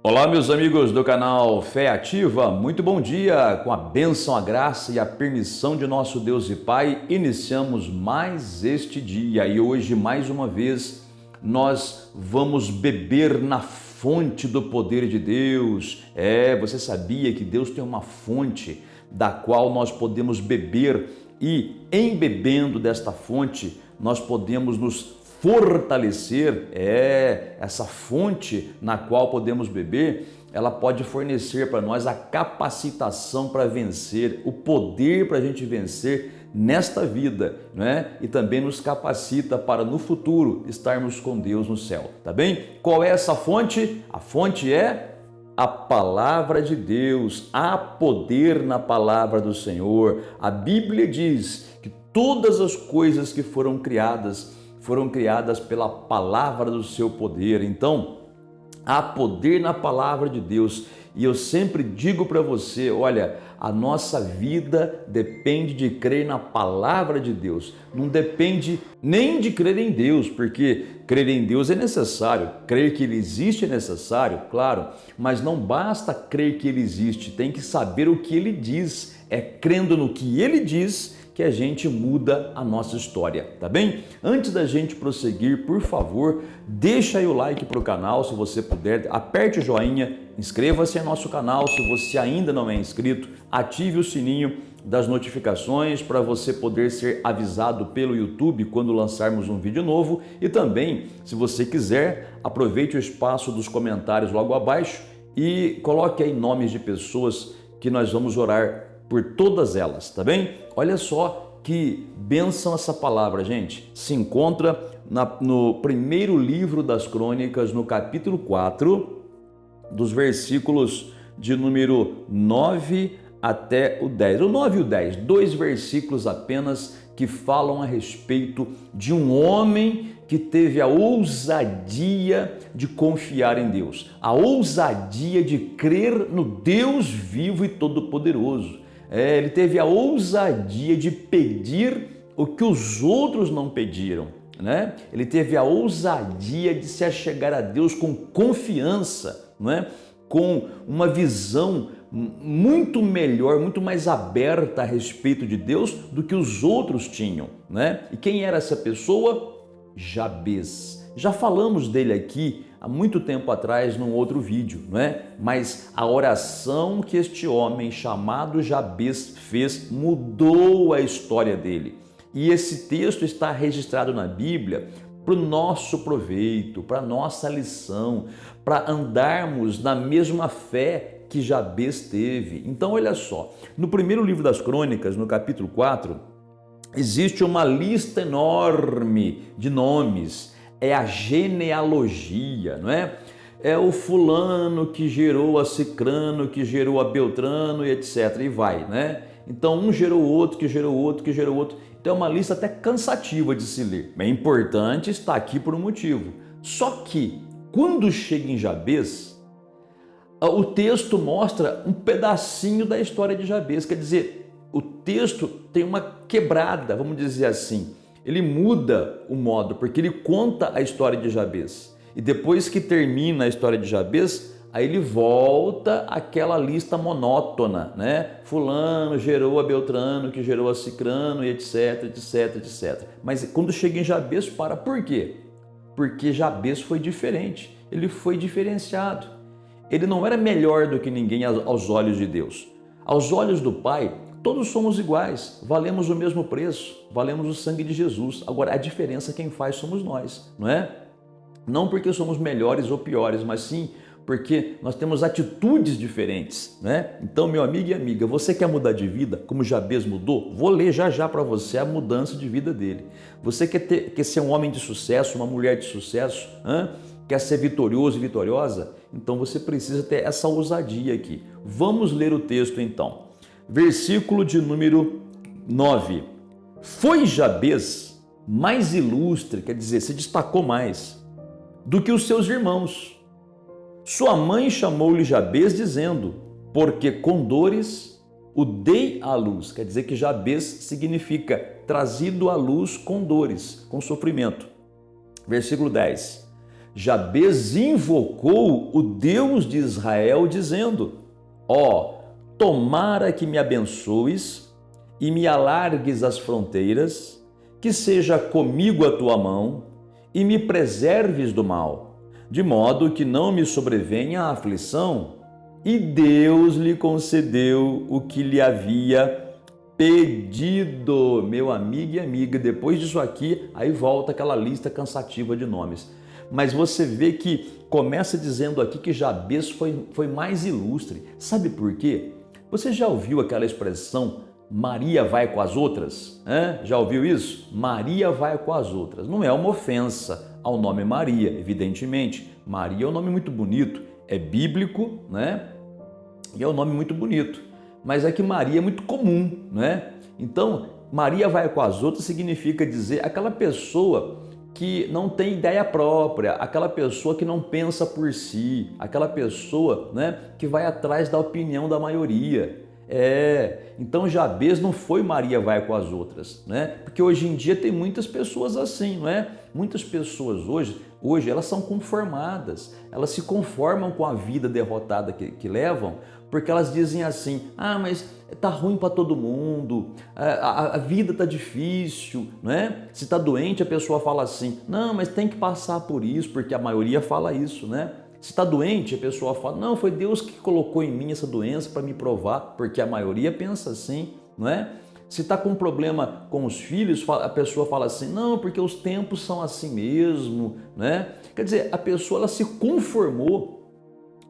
Olá, meus amigos do canal Fé Ativa, muito bom dia! Com a bênção, a graça e a permissão de nosso Deus e Pai, iniciamos mais este dia e hoje, mais uma vez, nós vamos beber na fonte do poder de Deus. Você sabia que Deus tem uma fonte da qual nós podemos beber e, em bebendo desta fonte, nós podemos nos fortalecer. Essa fonte na qual podemos beber, ela pode fornecer para nós a capacitação para vencer, o poder para a gente vencer nesta vida, né? E também nos capacita para no futuro estarmos com Deus no céu, tá bem? Qual é essa fonte? A fonte é a palavra de Deus. Há poder na palavra do Senhor. A Bíblia diz que todas as coisas que foram criadas pela palavra do seu poder. Então, há poder na palavra de Deus. E eu sempre digo para você, olha, a nossa vida depende de crer na palavra de Deus. Não depende nem de crer em Deus, porque crer em Deus é necessário. Crer que Ele existe é necessário, claro. Mas não basta crer que Ele existe, tem que saber o que Ele diz. É crendo no que Ele diz que a gente muda a nossa história, tá bem? Antes da gente prosseguir, por favor, deixa aí o like pro canal, se você puder, aperte o joinha, inscreva-se em nosso canal, se você ainda não é inscrito, ative o sininho das notificações para você poder ser avisado pelo YouTube quando lançarmos um vídeo novo e também, se você quiser, aproveite o espaço dos comentários logo abaixo e coloque aí nomes de pessoas que nós vamos orar por todas elas, tá bem? Olha só que bênção essa palavra, gente. Se encontra no primeiro livro das Crônicas, no capítulo 4, dos versículos de número 9 até o 10. O 9 e o 10, dois versículos apenas que falam a respeito de um homem que teve a ousadia de confiar em Deus, a ousadia de crer no Deus vivo e todo-poderoso. Ele teve a ousadia de pedir o que os outros não pediram, né? Ele teve a ousadia de se achegar a Deus com confiança, né? Com uma visão muito melhor, muito mais aberta a respeito de Deus do que os outros tinham, né? E quem era essa pessoa? Jabez. Já falamos dele aqui há muito tempo atrás num outro vídeo, não é? Mas a oração que este homem chamado Jabez fez mudou a história dele. E esse texto está registrado na Bíblia para o nosso proveito, para a nossa lição, para andarmos na mesma fé que Jabez teve. Então, olha só, no primeiro livro das Crônicas, no capítulo 4, existe uma lista enorme de nomes. É a genealogia, não é? É o fulano que gerou a cicrano, que gerou a beltrano e etc. E vai, né? Então um gerou outro, que gerou outro, que gerou outro. Então é uma lista até cansativa de se ler. É importante, está aqui por um motivo. Só que quando chega em Jabez, o texto mostra um pedacinho da história de Jabez. Quer dizer, o texto tem uma quebrada, vamos dizer assim. Ele muda o modo, porque ele conta a história de Jabez. E depois que termina a história de Jabez, aí ele volta àquela lista monótona, né? Fulano gerou a Beltrano, que gerou a Cicrano, e etc, etc, etc. Mas quando chega em Jabez, para. Por quê? Porque Jabez foi diferente. Ele foi diferenciado. Ele não era melhor do que ninguém aos olhos de Deus. Aos olhos do Pai, todos somos iguais, valemos o mesmo preço, valemos o sangue de Jesus. Agora, a diferença quem faz somos nós, não é? Não porque somos melhores ou piores, mas sim porque nós temos atitudes diferentes, né? Então, meu amigo e amiga, você quer mudar de vida, como Jabez mudou? Vou ler já para você a mudança de vida dele. Você quer ser um homem de sucesso, uma mulher de sucesso? Quer ser vitorioso e vitoriosa? Então você precisa ter essa ousadia aqui. Vamos ler o texto então. Versículo de número 9. Foi Jabez mais ilustre, quer dizer, se destacou mais do que os seus irmãos. Sua mãe chamou-lhe Jabez dizendo, porque com dores o dei à luz. Quer dizer que Jabez significa trazido à luz com dores, com sofrimento. Versículo 10. Jabez invocou o Deus de Israel, dizendo: ó, tomara que me abençoes e me alargues as fronteiras, que seja comigo a tua mão e me preserves do mal, de modo que não me sobrevenha a aflição. E Deus lhe concedeu o que lhe havia pedido. Meu amigo e amiga, depois disso aqui, aí volta aquela lista cansativa de nomes. Mas você vê que começa dizendo aqui que Jabez foi mais ilustre. Sabe por quê? Você já ouviu aquela expressão, Maria vai com as outras? Já ouviu isso? Maria vai com as outras. Não é uma ofensa ao nome Maria, evidentemente. Maria é um nome muito bonito, é bíblico, né? E é um nome muito bonito. Mas é que Maria é muito comum, né? Então, Maria vai com as outras significa dizer aquela pessoa que não tem ideia própria, aquela pessoa que não pensa por si, aquela pessoa, né, que vai atrás da opinião da maioria. Então Jabez não foi Maria vai com as outras, né? Porque hoje em dia tem muitas pessoas assim, não é? Muitas pessoas hoje elas são conformadas, elas se conformam com a vida derrotada que levam, porque elas dizem assim, mas tá ruim para todo mundo, a vida tá difícil, né? Se tá doente a pessoa fala assim, não, mas tem que passar por isso, porque a maioria fala isso, né? Se está doente, a pessoa fala, não, foi Deus que colocou em mim essa doença para me provar, porque a maioria pensa assim, não é? Se está com um problema com os filhos, a pessoa fala assim, não, porque os tempos são assim mesmo, né? Quer dizer, a pessoa ela se conformou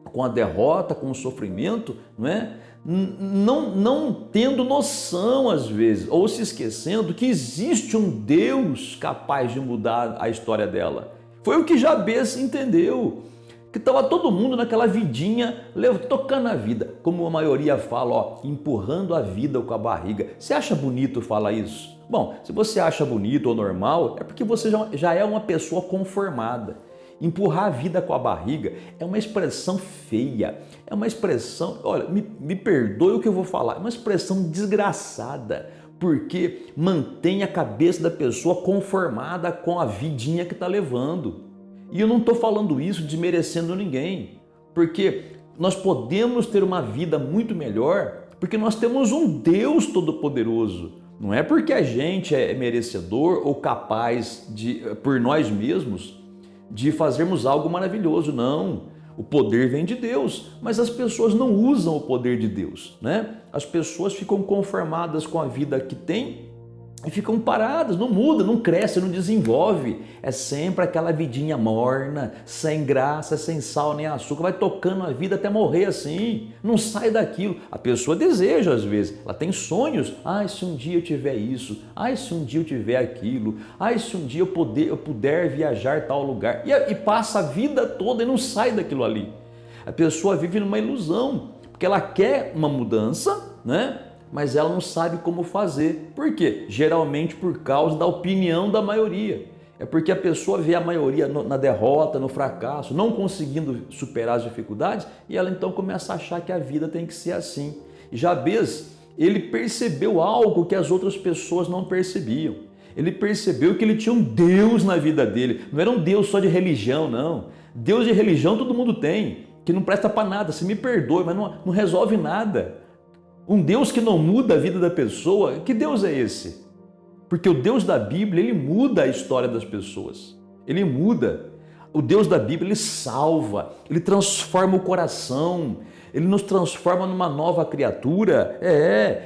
com a derrota, com o sofrimento, não é? Não tendo noção às vezes, ou se esquecendo que existe um Deus capaz de mudar a história dela. Foi o que Jabez entendeu. Que estava todo mundo naquela vidinha, tocando a vida, como a maioria fala, empurrando a vida com a barriga. Você acha bonito falar isso? Bom, se você acha bonito ou normal, é porque você já é uma pessoa conformada. Empurrar a vida com a barriga é uma expressão feia, é uma expressão, olha, me perdoe o que eu vou falar, é uma expressão desgraçada, porque mantém a cabeça da pessoa conformada com a vidinha que está levando. E eu não estou falando isso desmerecendo ninguém, porque nós podemos ter uma vida muito melhor, porque nós temos um Deus Todo-Poderoso. Não é porque a gente é merecedor ou capaz por nós mesmos, de fazermos algo maravilhoso, não. O poder vem de Deus, mas as pessoas não usam o poder de Deus, né? As pessoas ficam conformadas com a vida que têm e ficam paradas, não muda, não cresce, não desenvolve. É sempre aquela vidinha morna, sem graça, sem sal nem açúcar, vai tocando a vida até morrer assim, não sai daquilo. A pessoa deseja às vezes, ela tem sonhos, se um dia eu tiver isso, se um dia eu tiver aquilo, se um dia eu puder viajar a tal lugar, e passa a vida toda e não sai daquilo ali. A pessoa vive numa ilusão, porque ela quer uma mudança, né? Mas ela não sabe como fazer. Por quê? Geralmente por causa da opinião da maioria. É porque a pessoa vê a maioria na derrota, no fracasso, não conseguindo superar as dificuldades, e ela então começa a achar que a vida tem que ser assim. Jabez, ele percebeu algo que as outras pessoas não percebiam. Ele percebeu que ele tinha um Deus na vida dele. Não era um Deus só de religião, não. Deus de religião todo mundo tem, que não presta para nada. Se me perdoe, mas não resolve nada. Um Deus que não muda a vida da pessoa, que Deus é esse? Porque o Deus da Bíblia, ele muda a história das pessoas. Ele muda. O Deus da Bíblia, ele salva, ele transforma o coração, ele nos transforma numa nova criatura.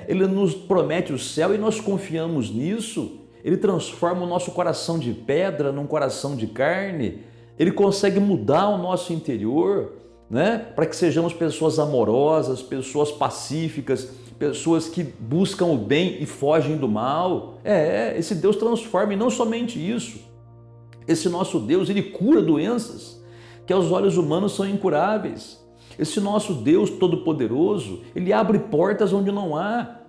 Ele nos promete o céu e nós confiamos nisso. Ele transforma o nosso coração de pedra num coração de carne. Ele consegue mudar o nosso interior, né? Para que sejamos pessoas amorosas, pessoas pacíficas, pessoas que buscam o bem e fogem do mal. Esse Deus transforma, e não somente isso. Esse nosso Deus, ele cura doenças que aos olhos humanos são incuráveis. Esse nosso Deus Todo-Poderoso, ele abre portas onde não há.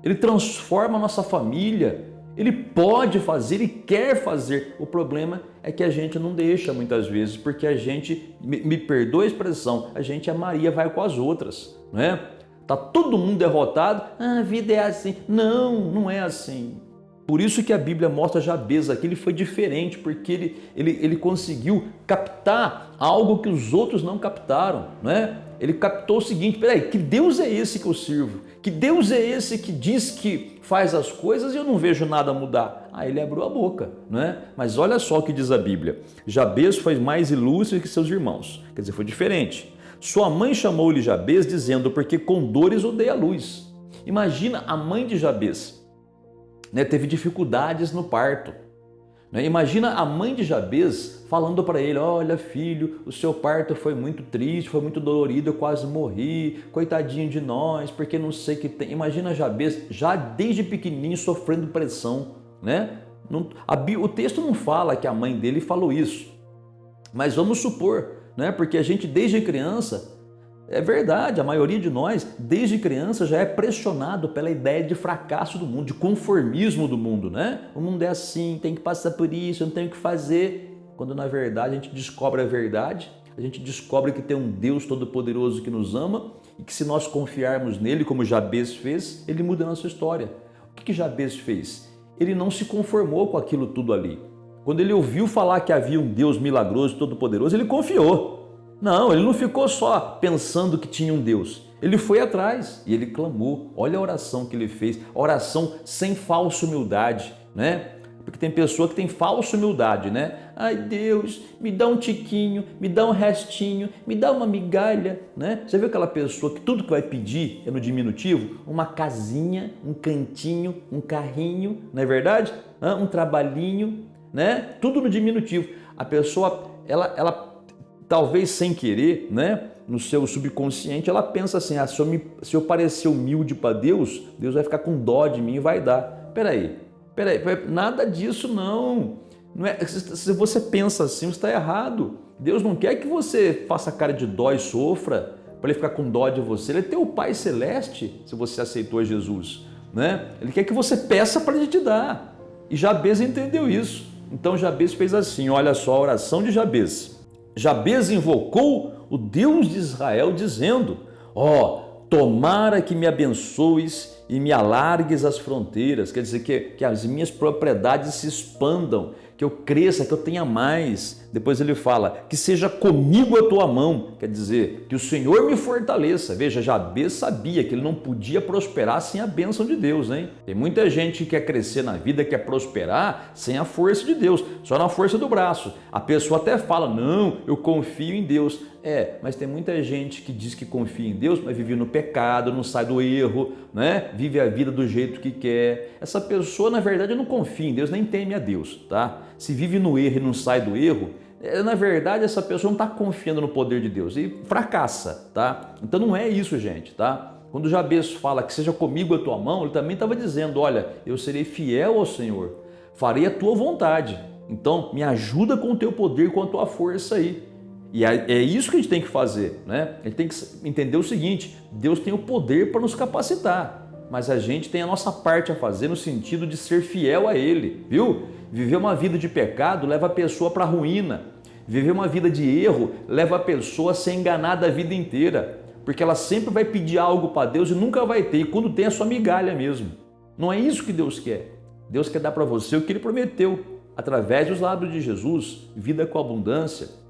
Ele transforma a nossa família. Ele pode fazer e quer fazer. O problema é que a gente não deixa muitas vezes, porque a gente, me perdoa a expressão, a gente, a Maria vai com as outras, não é? Tá todo mundo derrotado, a vida é assim. Não é assim. Por isso que a Bíblia mostra Jabez aqui, ele foi diferente, porque ele conseguiu captar algo que os outros não captaram, né? Ele captou o seguinte: peraí, que Deus é esse que eu sirvo? Que Deus é esse que diz que faz as coisas e eu não vejo nada mudar? Ah, ele abriu a boca, né? Mas olha só o que diz a Bíblia: Jabez foi mais ilustre que seus irmãos, quer dizer, foi diferente. Sua mãe chamou-lhe Jabez, dizendo, porque com dores odeia a luz. Imagina a mãe de Jabez, né, teve dificuldades no parto. Né? Imagina a mãe de Jabez falando para ele: olha filho, o seu parto foi muito triste, foi muito dolorido, eu quase morri, coitadinho de nós, porque não sei o que tem. Imagina Jabez já desde pequenininho sofrendo pressão. Né? O texto não fala que a mãe dele falou isso, mas vamos supor, né? Porque a gente desde criança, é verdade, a maioria de nós, desde criança, já é pressionado pela ideia de fracasso do mundo, de conformismo do mundo, né? O mundo é assim, tem que passar por isso, eu não tenho o que fazer. Quando na verdade a gente descobre a verdade, a gente descobre que tem um Deus Todo-Poderoso que nos ama e que se nós confiarmos nele, como Jabez fez, ele muda a nossa história. O que Jabez fez? Ele não se conformou com aquilo tudo ali. Quando ele ouviu falar que havia um Deus milagroso e todo-poderoso, ele confiou. Não, ele não ficou só pensando que tinha um Deus. Ele foi atrás e ele clamou. Olha a oração que ele fez, oração sem falsa humildade, né? Porque tem pessoa que tem falsa humildade, né? Ai Deus, me dá um tiquinho, me dá um restinho, me dá uma migalha, né? Você viu aquela pessoa que tudo que vai pedir é no diminutivo? Uma casinha, um cantinho, um carrinho, não é verdade? Um trabalhinho, né? Tudo no diminutivo. A pessoa, ela talvez sem querer, né, no seu subconsciente, ela pensa assim: ah, se eu parecer humilde para Deus, Deus vai ficar com dó de mim e vai dar. Peraí, nada disso não. Não é, se você pensa assim, você está errado. Deus não quer que você faça cara de dó e sofra para ele ficar com dó de você. Ele é teu Pai Celeste, se você aceitou Jesus, né? Ele quer que você peça para ele te dar. E Jabez entendeu isso. Então Jabez fez assim, olha só a oração de Jabez. Jabez invocou o Deus de Israel, dizendo: tomara que me abençoes e me alargues as fronteiras, quer dizer, que as minhas propriedades se expandam, que eu cresça, que eu tenha mais. Depois ele fala: que seja comigo a tua mão, quer dizer, que o Senhor me fortaleça. Veja, Jabez sabia que ele não podia prosperar sem a bênção de Deus, hein? Tem muita gente que quer crescer na vida, quer prosperar sem a força de Deus, só na força do braço. A pessoa até fala: não, eu confio em Deus. Mas tem muita gente que diz que confia em Deus, mas vive no pecado, não sai do erro, né? Vive a vida do jeito que quer. Essa pessoa, na verdade, não confia em Deus, nem teme a Deus, tá? Se vive no erro e não sai do erro, na verdade, essa pessoa não está confiando no poder de Deus e fracassa, tá? Então não é isso, gente, tá? Quando Jabez fala que seja comigo a tua mão, ele também estava dizendo: olha, eu serei fiel ao Senhor, farei a tua vontade. Então me ajuda com o teu poder, com a tua força aí. E é isso que a gente tem que fazer, né? A gente tem que entender o seguinte: Deus tem o poder para nos capacitar, mas a gente tem a nossa parte a fazer no sentido de ser fiel a Ele, viu? Viver uma vida de pecado leva a pessoa para a ruína. Viver uma vida de erro leva a pessoa a ser enganada a vida inteira, porque ela sempre vai pedir algo para Deus e nunca vai ter, e quando tem é só migalha mesmo. Não é isso que Deus quer. Deus quer dar para você o que Ele prometeu, através dos lábios de Jesus, vida com abundância.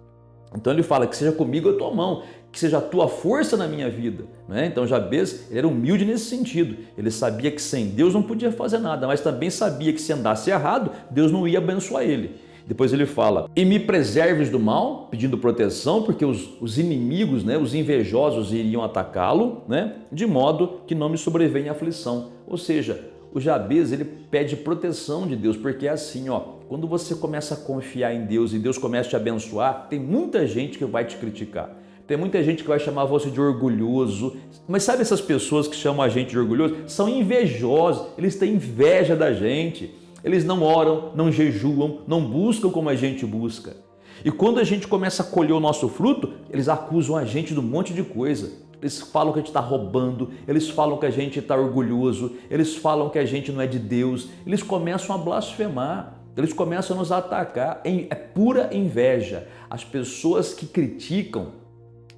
Então ele fala: que seja comigo a tua mão, que seja a tua força na minha vida, né? Então Jabez, ele era humilde nesse sentido. Ele sabia que sem Deus não podia fazer nada, mas também sabia que se andasse errado, Deus não ia abençoar ele. Depois ele fala: e me preserves do mal, pedindo proteção, porque os inimigos, né, os invejosos iriam atacá-lo, né, de modo que não me sobrevenha aflição. Ou seja, o Jabez, ele pede proteção de Deus, porque é assim, quando você começa a confiar em Deus e Deus começa a te abençoar, tem muita gente que vai te criticar. Tem muita gente que vai chamar você de orgulhoso. Mas sabe essas pessoas que chamam a gente de orgulhoso? São invejosos, eles têm inveja da gente. Eles não oram, não jejuam, não buscam como a gente busca. E quando a gente começa a colher o nosso fruto, eles acusam a gente de um monte de coisa. Eles falam que a gente está roubando, eles falam que a gente está orgulhoso, eles falam que a gente não é de Deus. Eles começam a blasfemar, eles começam a nos atacar. É pura inveja. As pessoas que criticam,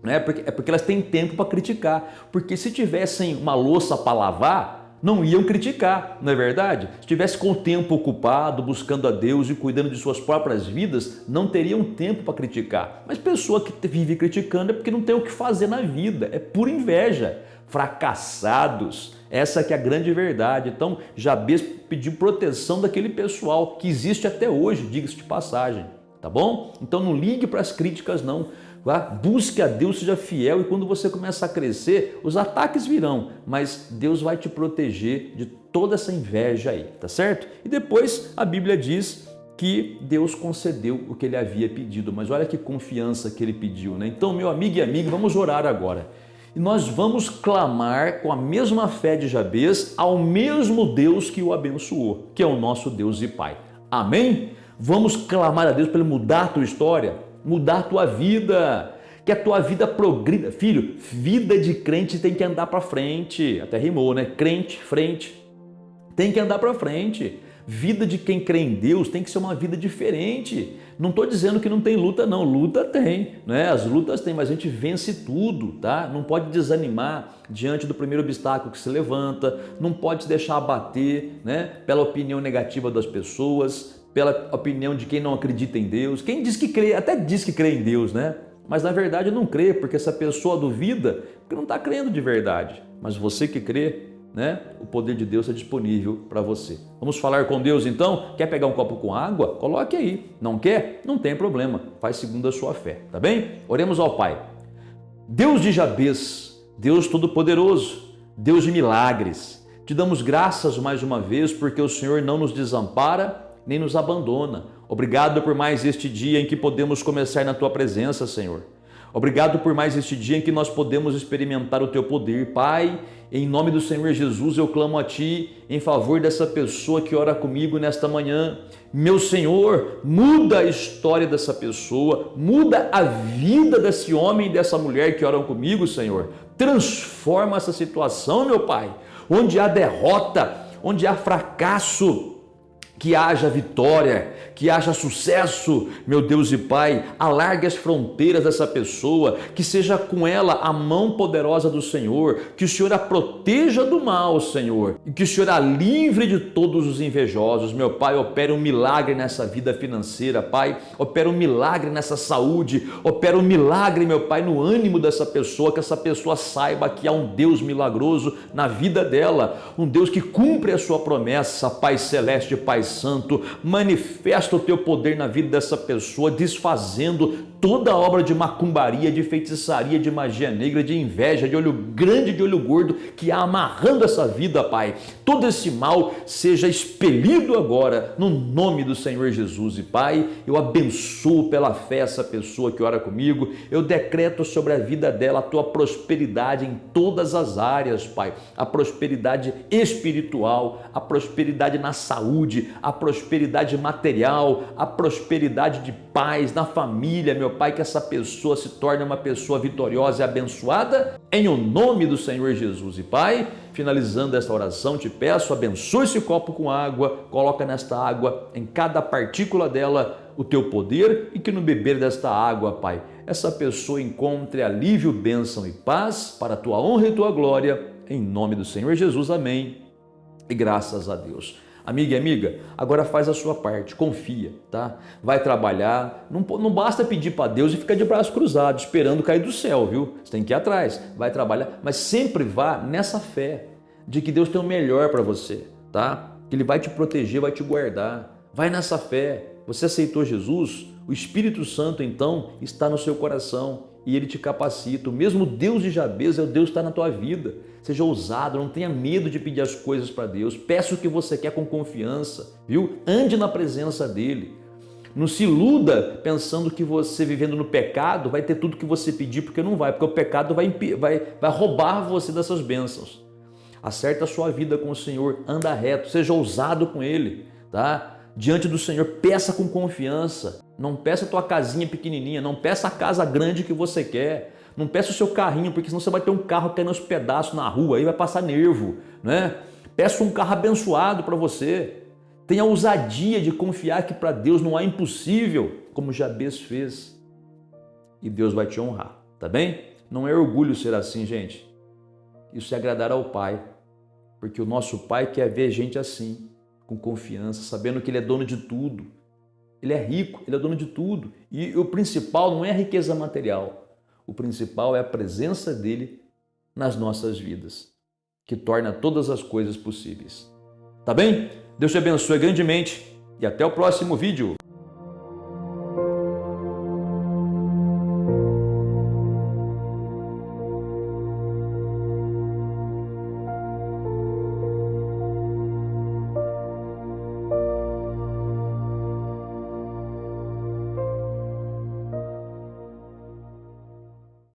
né, é porque elas têm tempo para criticar. Porque se tivessem uma louça para lavar, não iam criticar, não é verdade? Se tivesse com o tempo ocupado, buscando a Deus e cuidando de suas próprias vidas, não teriam tempo para criticar. Mas pessoa que vive criticando é porque não tem o que fazer na vida, é pura inveja. Fracassados, essa que é a grande verdade. Então, Jabez pediu proteção daquele pessoal que existe até hoje, diga-se de passagem, tá bom? Então não ligue para as críticas não, tá? Busque a Deus, seja fiel e quando você começar a crescer, os ataques virão, mas Deus vai te proteger de toda essa inveja aí, tá certo? E depois a Bíblia diz que Deus concedeu o que ele havia pedido, mas olha que confiança que ele pediu, né? Então, meu amigo e amiga, vamos orar agora. E nós vamos clamar com a mesma fé de Jabez ao mesmo Deus que o abençoou, que é o nosso Deus e Pai. Amém? Vamos clamar a Deus para ele mudar a tua história, mudar a tua vida, que a tua vida progrida. Filho, vida de crente tem que andar para frente. Até rimou, né? Crente, frente. Tem que andar para frente. Vida de quem crê em Deus tem que ser uma vida diferente. Não estou dizendo que não tem luta, não. Luta tem, né? As lutas tem, mas a gente vence tudo, tá? Não pode desanimar diante do primeiro obstáculo que se levanta, não pode se deixar abater, né? Pela opinião negativa das pessoas, pela opinião de quem não acredita em Deus. Quem diz que crê, até diz que crê em Deus, né? Mas na verdade não crê, porque essa pessoa duvida, porque não está crendo de verdade. Mas você que crê, né? O poder de Deus é disponível para você. Vamos falar com Deus então? Quer pegar um copo com água? Coloque aí. Não quer? Não tem problema. Faz segundo a sua fé, tá bem? Oremos ao Pai. Deus de Jabez, Deus Todo-Poderoso, Deus de milagres, te damos graças mais uma vez porque o Senhor não nos desampara nem nos abandona. Obrigado por mais este dia em que podemos começar na tua presença, Senhor. Obrigado por mais este dia em que nós podemos experimentar o teu poder. Pai, em nome do Senhor Jesus, eu clamo a Ti em favor dessa pessoa que ora comigo nesta manhã. Meu Senhor, muda a história dessa pessoa, muda a vida desse homem e dessa mulher que oram comigo, Senhor. Transforma essa situação, meu Pai, onde há derrota, onde há fracasso, que haja vitória, que haja sucesso, meu Deus e Pai, alargue as fronteiras dessa pessoa, que seja com ela a mão poderosa do Senhor, que o Senhor a proteja do mal, Senhor, e que o Senhor a livre de todos os invejosos, meu Pai, opera um milagre nessa vida financeira, Pai, opera um milagre nessa saúde, opera um milagre, meu Pai, no ânimo dessa pessoa, que essa pessoa saiba que há um Deus milagroso na vida dela, um Deus que cumpre a sua promessa, Pai Celeste, Pai Santo, manifesta o teu poder na vida dessa pessoa, desfazendo toda a obra de macumbaria, de feitiçaria, de magia negra, de inveja, de olho grande, de olho gordo, que há amarrando essa vida, Pai. Todo esse mal seja expelido agora, no nome do Senhor Jesus. E Pai, eu abençoo pela fé essa pessoa que ora comigo, eu decreto sobre a vida dela a tua prosperidade em todas as áreas, Pai. A prosperidade espiritual, a prosperidade na saúde, a prosperidade material, a prosperidade de paz na família, meu Pai, que essa pessoa se torne uma pessoa vitoriosa e abençoada, em o nome do Senhor Jesus. E Pai, finalizando esta oração, te peço, abençoe esse copo com água, coloca nesta água, em cada partícula dela, o teu poder e que no beber desta água, Pai, essa pessoa encontre alívio, bênção e paz para a tua honra e tua glória, em nome do Senhor Jesus. Amém. E graças a Deus. Amiga e amiga, agora faz a sua parte, confia, tá? Vai trabalhar, não basta pedir para Deus e ficar de braços cruzados, esperando cair do céu, viu? Você tem que ir atrás, vai trabalhar, mas sempre vá nessa fé de que Deus tem o melhor para você, tá? Que Ele vai te proteger, vai te guardar, vai nessa fé. Você aceitou Jesus? O Espírito Santo, então, está no seu coração e Ele te capacita. O mesmo Deus de Jabez é o Deus que está na tua vida. Seja ousado, não tenha medo de pedir as coisas para Deus. Peça o que você quer com confiança, viu? Ande na presença dEle. Não se iluda pensando que você vivendo no pecado vai ter tudo que você pedir, porque não vai, porque o pecado vai roubar você dessas bênçãos. Acerta a sua vida com o Senhor, anda reto, seja ousado com Ele, tá? Diante do Senhor, peça com confiança. Não peça a tua casinha pequenininha, não peça a casa grande que você quer. Não peça o seu carrinho, porque senão você vai ter um carro caindo aos pedaços na rua, aí vai passar nervo, né? Peça um carro abençoado para você. Tenha a ousadia de confiar que para Deus não há impossível, como Jabez fez. E Deus vai te honrar, tá bem? Não é orgulho ser assim, gente. Isso é agradar ao Pai. porque o nosso Pai quer ver gente assim, com confiança, sabendo que Ele é dono de tudo. Ele é rico, Ele é dono de tudo. E o principal não é a riqueza material, o principal é a presença dEle nas nossas vidas, que torna todas as coisas possíveis. Tá bem? Deus te abençoe grandemente e até o próximo vídeo.